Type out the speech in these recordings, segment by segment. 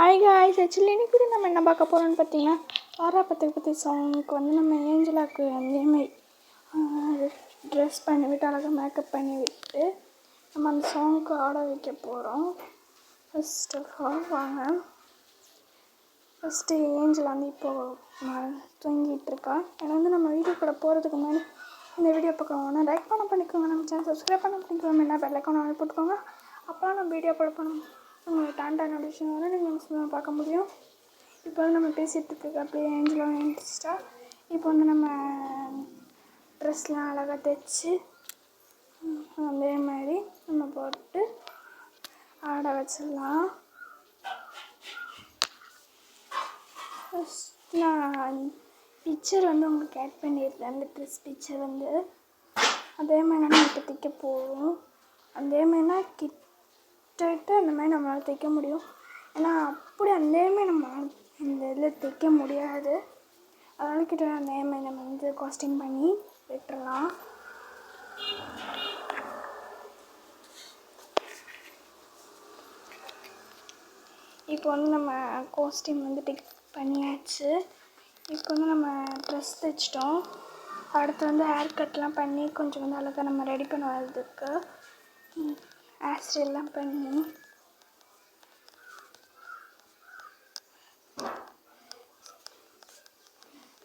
Hi guys, actually இன்னைக்கு கூட நம்ம என்ன பார்க்க போகிறோம்னு பார்த்தீங்கன்னா, ஆரா பத்தி சாங்க்கு வந்து நம்ம ஏஞ்சலாவுக்கு அதேமாதிரி ட்ரெஸ் பண்ணிவிட்டு அழகாக மேக்கப் பண்ணிவிட்டு நம்ம அந்த சாங்க்கு ஆட வைக்க போகிறோம். ஃபர்ஸ்ட் ஆஃப் ஆல் வாங்க. ஃபஸ்ட்டு ஏஞ்சல் வந்து இப்போது தூங்கிட்டு இருக்கா. ஏன்னா வந்து நம்ம வீடியோ கூட போகிறதுக்கு முன்னாடி இந்த வீடியோ பார்க்கணும்னா லைக் பண்ணிக்கோங்க, நம்ம சேனல் சப்ஸ்கிரைப் பண்ணிக்கோங்க, என்ன பெல் ஐக்கான் போட்டுக்கோங்க. அப்போலாம் நம்ம வீடியோ போட போனோம் உங்களுக்கு டான் நோட்டிஃபிகேஷன் வரும், நீங்கள் பார்க்க முடியும். இப்போ வந்து நம்ம பேசிகிட்டு இருக்க அப்படியே ஏஞ்சலாம் எழுந்திரிச்சிட்டா. இப்போ வந்து நம்ம ட்ரெஸ்லாம் அழகாக தைச்சி அதே மாதிரி நம்ம போட்டு ஆட வச்சிடலாம். ஃபஸ்ட் நான் பிக்சர் வந்து உங்களுக்கு ஆட் பண்ணிடுறேன். அந்த ட்ரெஸ் பிக்சர் வந்து அதே மாதிரி நம்ம இப்போ தைக்க போவோம். அதே மாதிரினா கிட்ட அந்த மாதிரி நம்மளால் தைக்க முடியும். ஏன்னா அப்படி அதேமாதிரி நம்ம இந்த இதில் தைக்க முடியாது. அதனால் கிட்ட அதேமாதிரி நம்ம வந்து காஸ்டியூம் பண்ணி விட்டுறலாம். இப்போ வந்து நம்ம காஸ்டியூம் வந்து டிக் பண்ணியாச்சு. இப்போ வந்து நம்ம ட்ரெஸ் தைச்சிட்டோம். அடுத்து வந்து ஹேர் கட்லாம் பண்ணி கொஞ்சம் வந்து அழகாக நம்ம ரெடி பண்ண வரதுக்கு ஹேர் ஸ்டைல்லாம் பண்ணி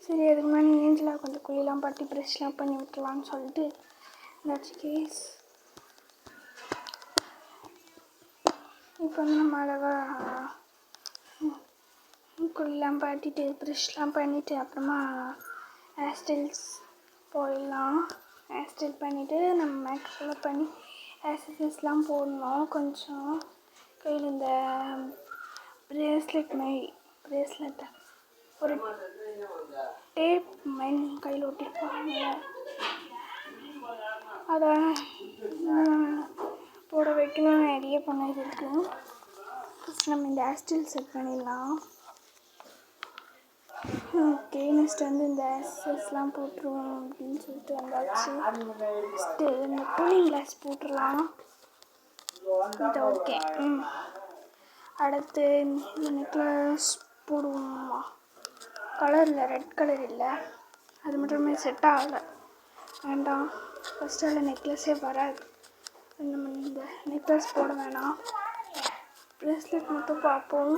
சரி, அதுக்கு முன்னாடி ஏஞ்சலாக கொஞ்சம் குழியெல்லாம் பாட்டி ப்ரெஷ்லாம் பண்ணி விட்டுலான்னு சொல்லிட்டு ஏதாச்சும் கேஸ். இப்போ வந்து நம்ம அழகாக குழியெல்லாம் பாட்டிட்டு ப்ரெஷ்லாம் பண்ணிவிட்டு அப்புறமா ஹேர் ஸ்டைல்ஸ் போயிடலாம். ஹேர் ஸ்டைல் பண்ணிவிட்டு நம்ம மேக்கப்லாம் பண்ணி ஆக்சசரிஸ்லாம் போடணும். கொஞ்சம் கையில் இந்த ப்ரேஸ்லெட்டை ஒரு டேப் மாதிரி கையில் ஒட்டிருப்பாங்க, அதை போட வைக்கணும்னு ஐடியா பண்ணது இருக்குது. ஃபஸ்ட் நம்ம இந்த ஹேர் ஸ்டைல் செட் பண்ணிடலாம். ஓகே, நெக்ஸ்ட் வந்து இந்த ஆக்சஸஸ்லாம் போட்டுருவோம் அப்படின்னு சொல்லிட்டு வந்தாச்சு. ஃபஸ்ட்டு இந்த கூலிங் கிளாஸ் போட்டுடலாம். இது ஓகே. அடுத்து இந்த நெக்லஸ் போடுவோம்மா. கலர் இல்லை, ரெட் கலர் இல்லை, அது மட்டுமே செட் ஆகலை, வேண்டாம். ஃபஸ்ட்டு அதில் நெக்லஸே வராது, நம்ம இந்த நெக்லஸ் போட வேணாம். ப்ரேஸ்லெட் மட்டும் பார்ப்போம்.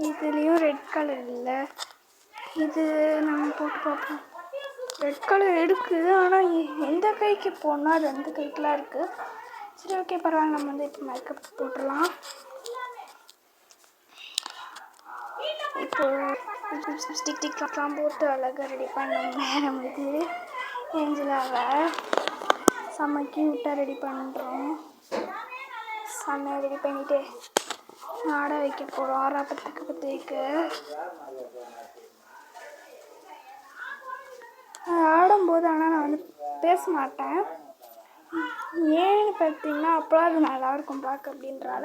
இதுலேயும் ரெட் கலர் இல்லை, இது நம்ம போட்டு பார்ப்போம். ரெட் கலர் இருக்குது, ஆனால் எந்த கைக்கு போனால் அது அந்த கைக்கெலாம் இருக்குது. சரி, ஓகே, பரவாயில்ல. நம்ம வந்து இப்போ மேக்கப் போட்டுடலாம். இப்போ ஸ்டிக்லாம் போட்டு அழகாக ரெடி பண்ணோம். நேரம் இது ஏஞ்சலாவை செம்ம க்யூட்டாக ரெடி பண்ணுறோம். செம்மையாக ரெடி பண்ணிவிட்டு ஆட வைக்க போகிறோம். ஆரா பத்திரிக்கு ஆடும்போது ஆனால் நான் வந்து பேச மாட்டேன். ஏன்னு பார்த்தீங்கன்னா அப்போலாம் அது நல்லாயிருக்கும் பார்க்க அப்படின்றால.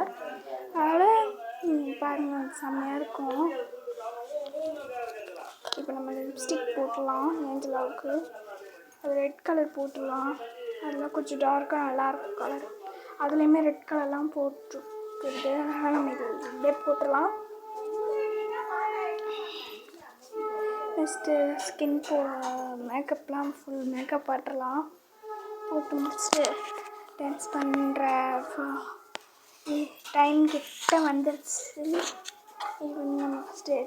அதனால் பாருங்கள், செம்மையாக இருக்கும். இப்போ நம்ம லிப்ஸ்டிக் போட்டுடலாம். ஏஞ்சலாவுக்கு அது ரெட் கலர் போட்டுடலாம். அதெல்லாம் கொஞ்சம் டார்க்காக நல்லாயிருக்கும் கலர். அதுலேயுமே ரெட் கலர்லாம் போட்டுருக்குது, அதனால் நம்ம இது இப்படியே போட்டுடலாம். நெக்ஸ்ட்டு ஸ்கின் மேக்கப்லாம் ஃபுல் மேக்கப் பாட்டுடலாம். போட்டு முடிச்சுட்டு டான்ஸ் பண்ணுற டைம் கிட்ட வந்துடுச்சு. இப்போ நம்ம ஃபஸ்ட்டு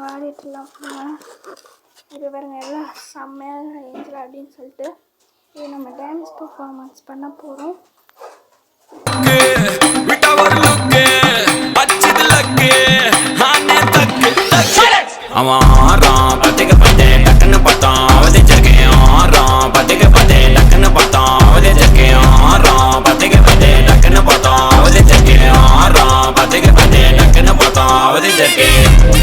ஆடிட்டுலாம் ஃபுல்லாக இது பாருங்க, எல்லாம் செம்மையாக ஏஞ்சல் அப்படின்னு சொல்லிட்டு இது நம்ம டான்ஸ் பர்ஃபார்மன்ஸ் பண்ண போகிறோம். அவன் ஆறான் பத்திக்க பத்தே டக்குன்னு பார்த்தான் அவதே ஜர்க்கேன். ஆறான் பத்திக்க பத்தே டக்குன்னு பார்த்தான் அவதே ஜர்க்கேன். ஆறான் பத்திக்க பத்தே டக்குன்னு பார்த்தான் அவதே ஜர்க்கேன். ஆறான் பத்திக்க பத்தே டக்குன்னு பார்த்தான் அவதே ஜர்க்கேன்.